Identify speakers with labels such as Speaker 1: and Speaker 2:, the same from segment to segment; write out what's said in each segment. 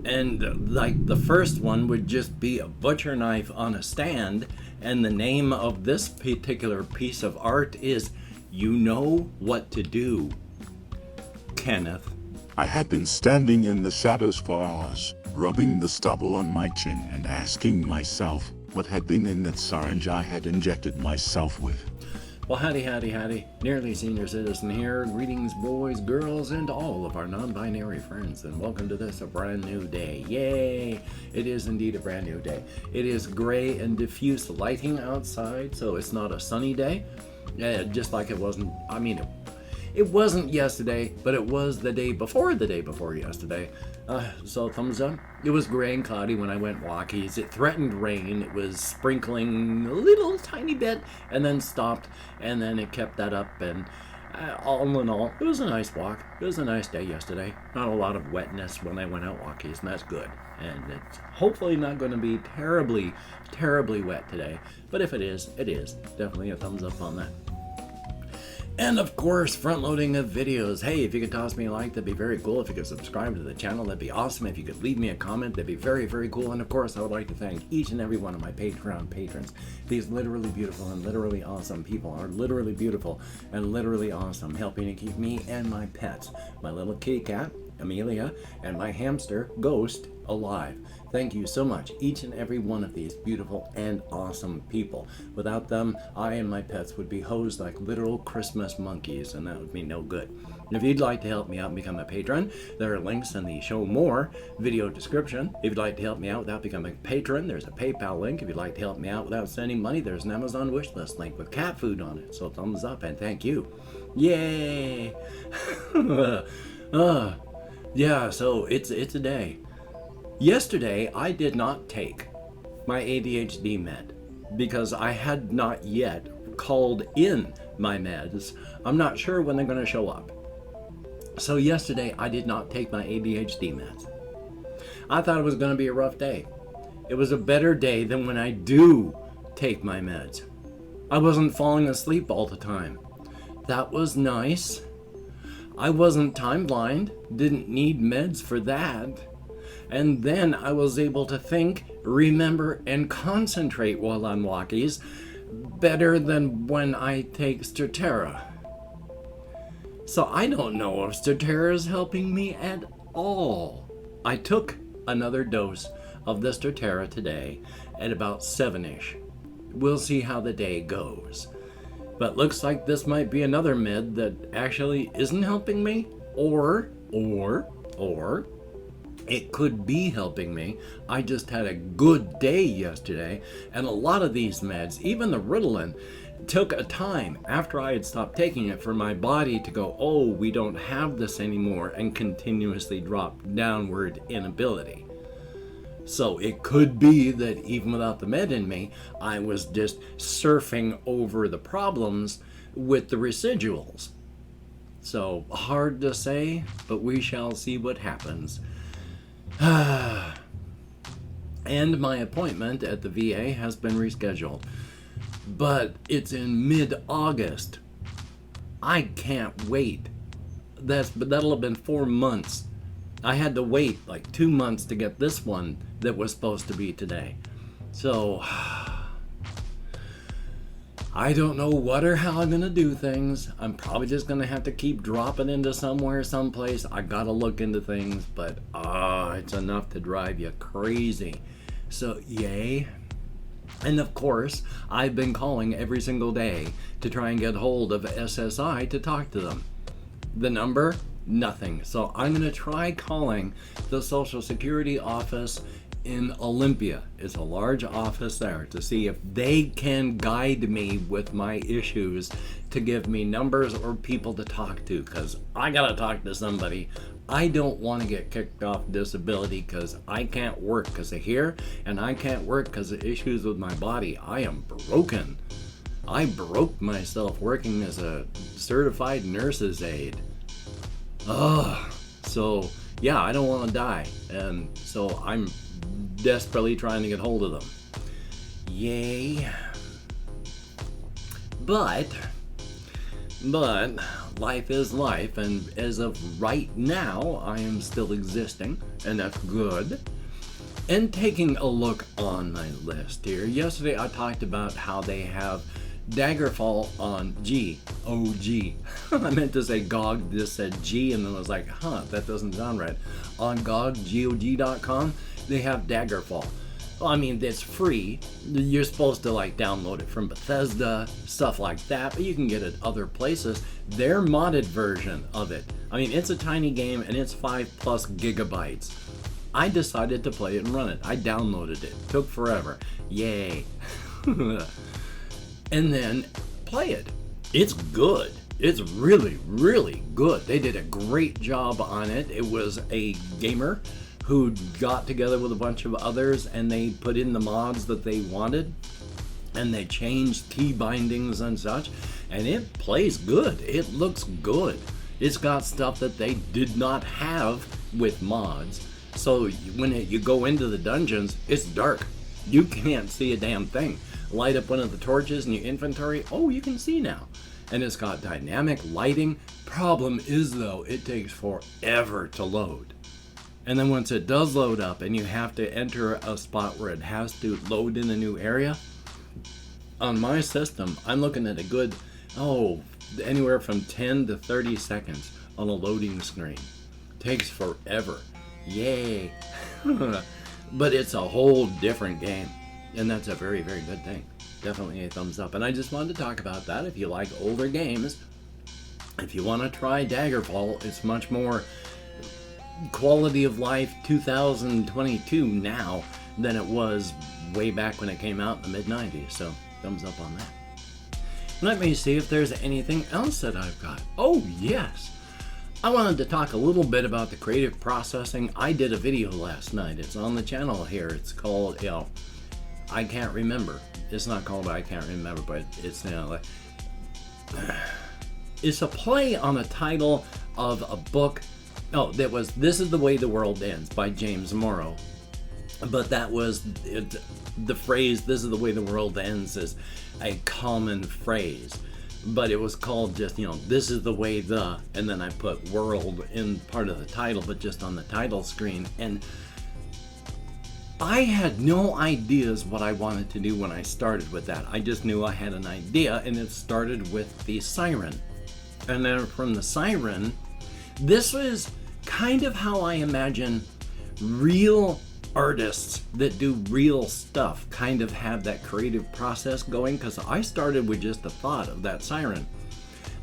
Speaker 1: And like the first one would just be a butcher knife on a stand, and the name of this particular piece of art is You Know What to Do, Kenneth.
Speaker 2: I had been standing in the shadows for hours, rubbing the stubble on my chin and asking myself what had been in that syringe I had injected myself with.
Speaker 1: Well, howdy, Nearly Senior Citizen here. Greetings, boys, girls, and all of our non-binary friends, and welcome to this, a brand new day. Yay! It is indeed a brand new day. It is gray and diffuse lighting outside, so it's not a sunny day. Just like it wasn't, it wasn't yesterday, but it was the day before yesterday. So thumbs up. It was gray and cloudy when I went walkies. It threatened rain. It was sprinkling a little tiny bit and then stopped, and then it kept that up. And all in all, it was a nice walk. It was a nice day yesterday. Not a lot of wetness when I went out walkies, and that's good. And it's hopefully not going to be terribly, terribly wet today. But if it is, it is. Definitely a thumbs up on that. And of course, front loading of videos. Hey, if you could toss me a like, that'd be very cool. If you could subscribe to the channel, that'd be awesome. If you could leave me a comment, that'd be very, very cool. And of course, I would like to thank each and every one of my Patreon patrons. These literally beautiful and literally awesome people are literally beautiful and literally awesome, helping to keep me and my pets, my little kitty cat, Amelia, and my hamster, Ghost, alive. Thank you so much, each and every one of these beautiful and awesome people. Without them, I and my pets would be hosed like literal Christmas monkeys, and that would be no good. And if you'd like to help me out and become a patron, there are links in the Show More video description. If you'd like to help me out without becoming a patron, there's a PayPal link. If you'd like to help me out without sending money, there's an Amazon wishlist link with cat food on it. So thumbs up and thank you. Yay! Yeah, so it's a day. Yesterday, I did not take my ADHD med because I had not yet called in my meds. I'm not sure when they're going to show up. So yesterday, I did not take my ADHD meds. I thought it was going to be a rough day. It was a better day than when I do take my meds. I wasn't falling asleep all the time. That was nice. I wasn't time blind, didn't need meds for that. And then I was able to think, remember, and concentrate while on walkies better than when I take Strattera. So I don't know if Strattera is helping me at all. I took another dose of the Strattera today at about 7-ish. We'll see how the day goes. But looks like this might be another med that actually isn't helping me, or it could be helping me. I just had a good day yesterday, and a lot of these meds, even the Ritalin, took a time after I had stopped taking it for my body to go, oh, we don't have this anymore, and continuously drop downward in ability. So it could be that even without the med in me, I was just surfing over the problems with the residuals. So hard to say, but we shall see what happens. And my appointment at the VA has been rescheduled, but it's in mid-August. I can't wait. That'll have been 4 months. I had to wait like 2 months to get this one that was supposed to be today. So I don't know what or how I'm gonna do things. I'm probably just gonna have to keep dropping into someplace. I gotta look into things, but it's enough to drive you crazy. So yay. And of course, I've been calling every single day to try and get hold of SSI to talk to them. The number, nothing. So I'm gonna try calling the Social Security office in Olympia. It's a large office there, to see if they can guide me with my issues, to give me numbers or people to talk to, because I gotta talk to somebody. I don't want to get kicked off disability because I can't work because of here, and I can't work because of issues with my body. I am broken. I broke myself working as a certified nurse's aide. So yeah, I don't want to die, and so I'm desperately trying to get hold of them. Yay. But life is life, and as of right now, I am still existing, and that's good. And taking a look on my list here, yesterday I talked about how they have Daggerfall on G, OG. I meant to say GOG, just said G, and then I was like, that doesn't sound right. On GOG, GOG.com, they have Daggerfall. Well, I mean, it's free. You're supposed to like download it from Bethesda, stuff like that, but you can get it other places. Their modded version of it, I mean, it's a tiny game and it's 5+ gigabytes. I decided to play it and run it. I downloaded it. Took forever. Yay. And then play it. It's good. It's really, really good. They did a great job on it. It was a gamer who got together with a bunch of others and they put in the mods that they wanted, and they changed key bindings and such, and it plays good. It looks good. It's got stuff that they did not have with mods. So when you go into the dungeons, it's dark. You can't see a damn thing. Light up one of the torches in your inventory. Oh, you can see now. And it's got dynamic lighting. Problem is though, it takes forever to load. And then once it does load up and you have to enter a spot where it has to load in a new area, on my system, I'm looking at a good, anywhere from 10 to 30 seconds on a loading screen. Takes forever. Yay. But it's a whole different game. And that's a very, very good thing. Definitely a thumbs up. And I just wanted to talk about that. If you like older games, if you want to try Daggerfall, it's much more quality of life 2022 now than it was way back when it came out in the mid-90s. So thumbs up on that. Let me see if there's anything else that I've got. Oh yes, I wanted to talk a little bit about the creative processing. I did a video last night. It's on the channel here. It's called, I can't remember. It's not called I can't remember, but it's it's a play on a title of a book. That was This Is the Way the World Ends by James Morrow. But that was the phrase, this is the way the world ends, is a common phrase. But it was called just, this is the way and then I put world in part of the title, but just on the title screen. And I had no ideas what I wanted to do when I started with that. I just knew I had an idea, and it started with the siren. And then from the siren, this is kind of how I imagine real artists that do real stuff kind of have that creative process going, because I started with just the thought of that siren.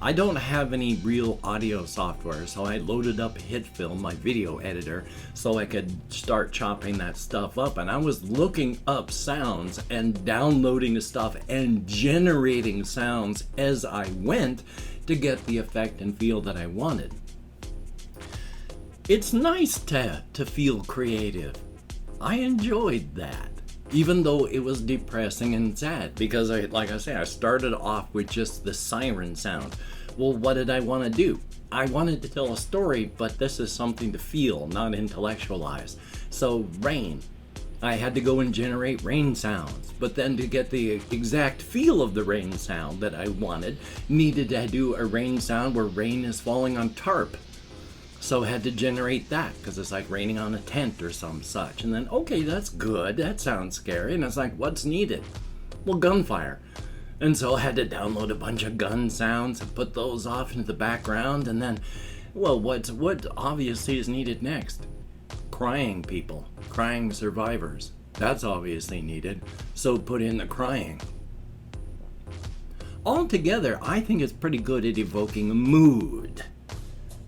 Speaker 1: I don't have any real audio software, so I loaded up HitFilm, my video editor, so I could start chopping that stuff up. And I was looking up sounds and downloading the stuff and generating sounds as I went to get the effect and feel that I wanted. It's nice to feel creative. I enjoyed that, even though it was depressing and sad, because I started off with just the siren sound. Well, what did I want to do? I wanted to tell a story, but this is something to feel, not intellectualize. So rain. I had to go and generate rain sounds, but then to get the exact feel of the rain sound that I wanted, needed to do a rain sound where rain is falling on tarp. So I had to generate that, because it's like raining on a tent or some such. And then, okay, that's good. That sounds scary. And it's like, what's needed? Well, gunfire. And so I had to download a bunch of gun sounds and put those off into the background. And then, well, what obviously is needed next? Crying people, crying survivors. That's obviously needed. So put in the crying. Altogether, I think it's pretty good at evoking a mood.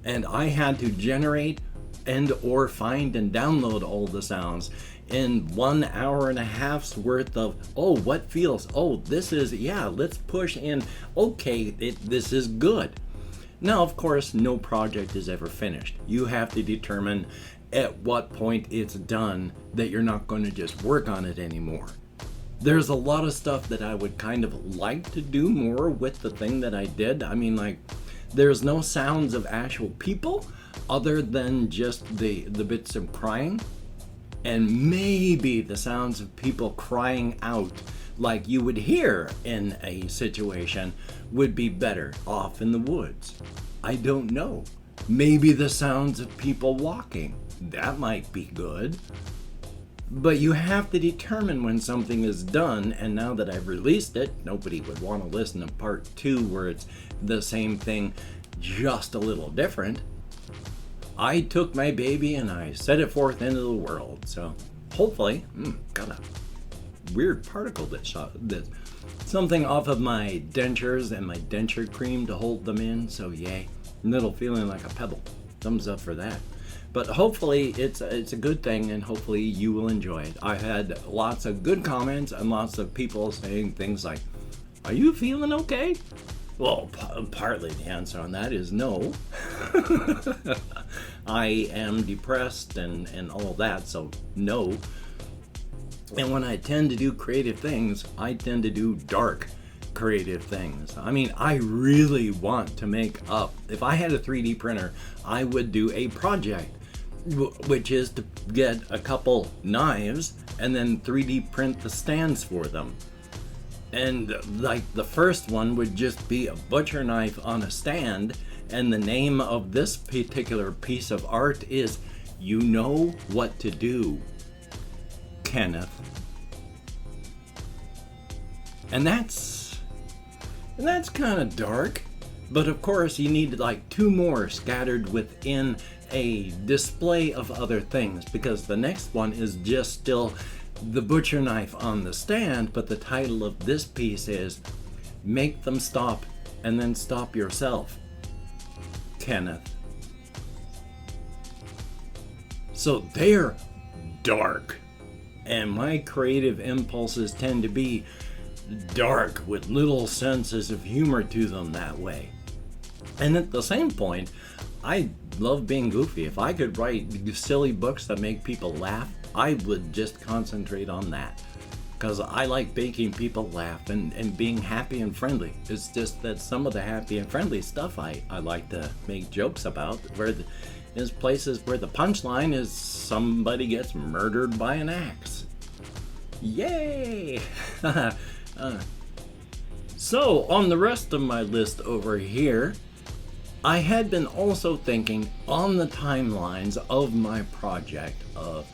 Speaker 1: And I had to generate and or find and download all the sounds in 1 hour and a half's worth of, what feels, this is, let's push in, this is good. Now, of course, no project is ever finished. You have to determine at what point it's done that you're not going to just work on it anymore. There's a lot of stuff that I would kind of like to do more with the thing that I did. I mean, there's no sounds of actual people other than just the bits of crying, and maybe the sounds of people crying out like you would hear in a situation would be better off in the woods. I don't know. Maybe the sounds of people walking. That might be good. But you have to determine when something is done, and now that I've released it, nobody would want to listen to part 2 where it's the same thing, just a little different. I took my baby and I set it forth into the world. So hopefully, got a weird particle that shot this. Something off of my dentures and my denture cream to hold them in, so yay. Little feeling like a pebble. Thumbs up for that. But hopefully it's a good thing, and hopefully you will enjoy it. I had lots of good comments and lots of people saying things like, "Are you feeling okay?" Well, partly the answer on that is no. I am depressed and all that, so no. And when I tend to do creative things, I tend to do dark creative things. I mean, I really want to make up. If I had a 3D printer, I would do a project, which is to get a couple knives and then 3D print the stands for them. And like the first one would just be a butcher knife on a stand, and the name of this particular piece of art is "You Know What to Do, Kenneth." And that's kind of dark, but of course you need like 2 more scattered within a display of other things, because the next one is just still the butcher knife on the stand, but the title of this piece is "Make Them Stop and Then Stop Yourself, Kenneth." So they're dark, and my creative impulses tend to be dark with little senses of humor to them that way. And at the same point, I love being goofy. If I could write silly books that make people laugh, I would just concentrate on that, because I like making people laugh and being happy and friendly. It's just that some of the happy and friendly stuff I like to make jokes about, where there's places where the punchline is somebody gets murdered by an axe. Yay! So on the rest of my list over here, I had been also thinking on the timelines of my project of,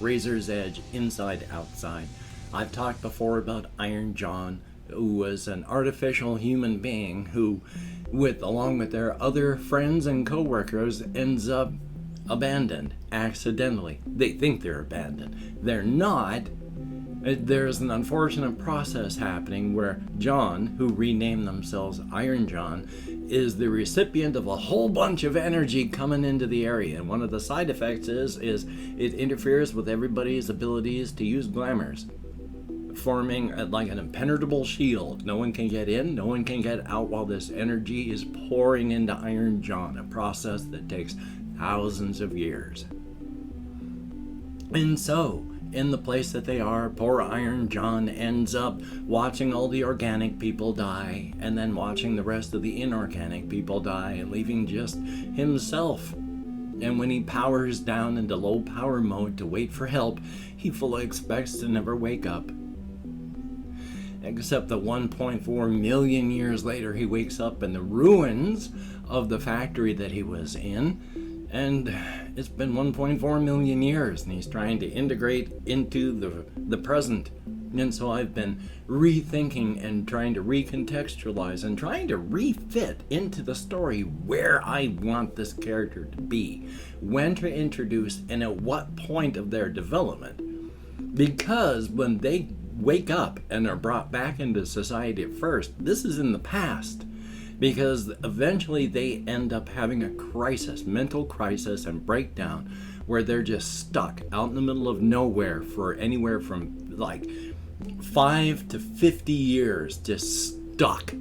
Speaker 1: Razor's Edge, Inside Outside. I've talked before about Iron John, who was an artificial human being who, along with their other friends and co-workers, ends up abandoned accidentally. They think they're abandoned. They're not. There's an unfortunate process happening where John, who renamed themselves Iron John, is the recipient of a whole bunch of energy coming into the area. And one of the side effects is it interferes with everybody's abilities to use glamours, forming like an impenetrable shield. No one can get in, no one can get out while this energy is pouring into Iron John, a process that takes thousands of years. And so, in the place that they are, poor Iron John ends up watching all the organic people die, and then watching the rest of the inorganic people die, and leaving just himself. And when he powers down into low power mode to wait for help, he fully expects to never wake up. Except that 1.4 million years later, he wakes up in the ruins of the factory that he was in. And it's been 1.4 million years, and he's trying to integrate into the present. And so I've been rethinking and trying to recontextualize and trying to refit into the story where I want this character to be, when to introduce, and at what point of their development. Because when they wake up and are brought back into society at first, this is in the past. Because eventually they end up having a crisis, mental crisis and breakdown, where they're just stuck out in the middle of nowhere for anywhere from like 5 to 50 years, just stuck,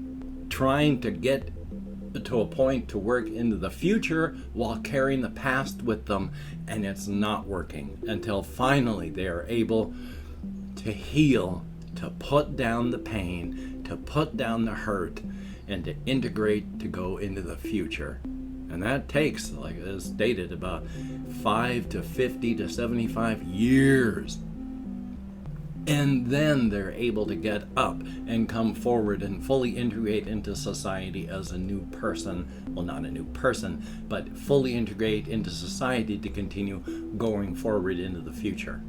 Speaker 1: trying to get to a point to work into the future while carrying the past with them, and it's not working until finally they are able to heal, to put down the pain, to put down the hurt, and to integrate to go into the future. And that takes, like as stated, about 5 to 50 to 75 years. and then they're able to get up and come forward and fully integrate into society as a new person. Well, not a new person, but fully integrate into society to continue going forward into the future.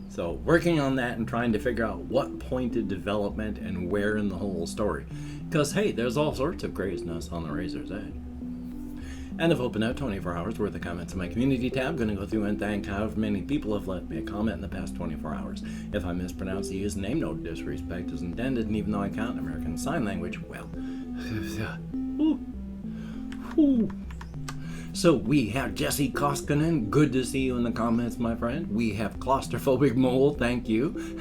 Speaker 1: So working on that and trying to figure out what point of development and where in the whole story. Because, hey, there's all sorts of craziness on the razor's edge. And I've opened out 24 hours worth of comments in my community tab. Going to go through and thank however many people have left me a comment in the past 24 hours. If I mispronounce the username, no disrespect is intended, and even though I count American Sign Language, well, So we have Jesse Koskinen. Good to see you in the comments, my friend. We have Claustrophobic Mole. Thank you.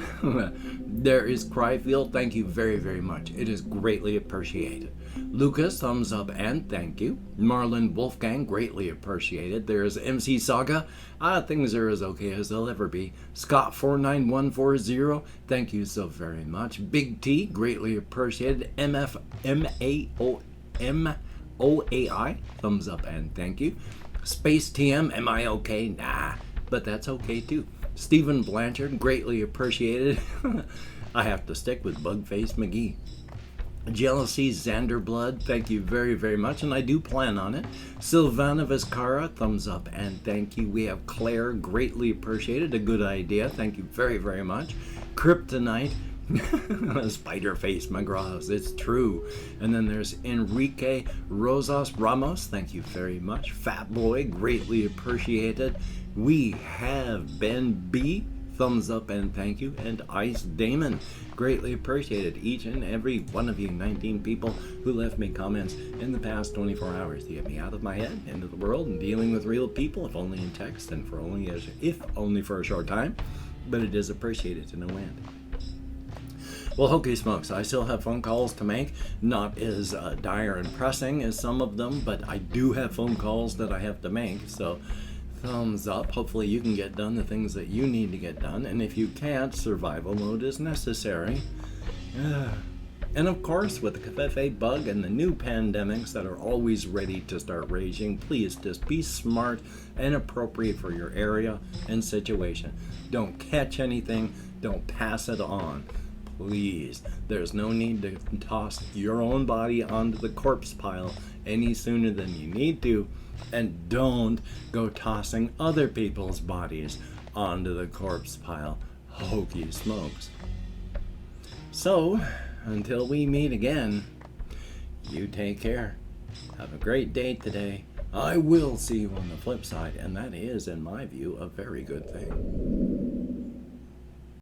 Speaker 1: There is Cryfield. Thank you very, very much. It is greatly appreciated. Lucas, thumbs up and thank you. Marlon Wolfgang, greatly appreciated. There's MC Saga. Things are as okay as they'll ever be. Scott49140, thank you so very much. Big T, greatly appreciated. MFMAOMOAI, thumbs up and thank you. Space TM, am I okay? Nah, but that's okay too. Stephen Blanchard, greatly appreciated. I have to stick with Bugface McGee. Jealousy Xanderblood, thank you very, very much, and I do plan on it. Silvana Viscara, thumbs up and thank you. We have Claire, greatly appreciated, a good idea, thank you very, very much. Kryptonite, Spiderface McGraws, it's true. And then there's Enrique Rosas Ramos, thank you very much. Fat Boy, greatly appreciated. We have Ben B, thumbs up and thank you. And Ice Damon, greatly appreciated. Each and every one of you 19 people who left me comments in the past 24 hours to get me out of my head into the world and dealing with real people, if only in text and if only for a short time, but it is appreciated to no end. Well, holy smokes, I still have phone calls to make, not as dire and pressing as some of them, but I do have phone calls that I have to make, so thumbs up. Hopefully you can get done the things that you need to get done, and if you can't, survival mode is necessary. And of course, with the Covfefe bug and the new pandemics that are always ready to start raging, please just be smart and appropriate for your area and situation. Don't catch anything, don't pass it on. Please, there's no need to toss your own body onto the corpse pile any sooner than you need to. And don't go tossing other people's bodies onto the corpse pile. Hokey smokes. So, until we meet again, you take care. Have a great day today. I will see you on the flip side, and that is, in my view, a very good thing.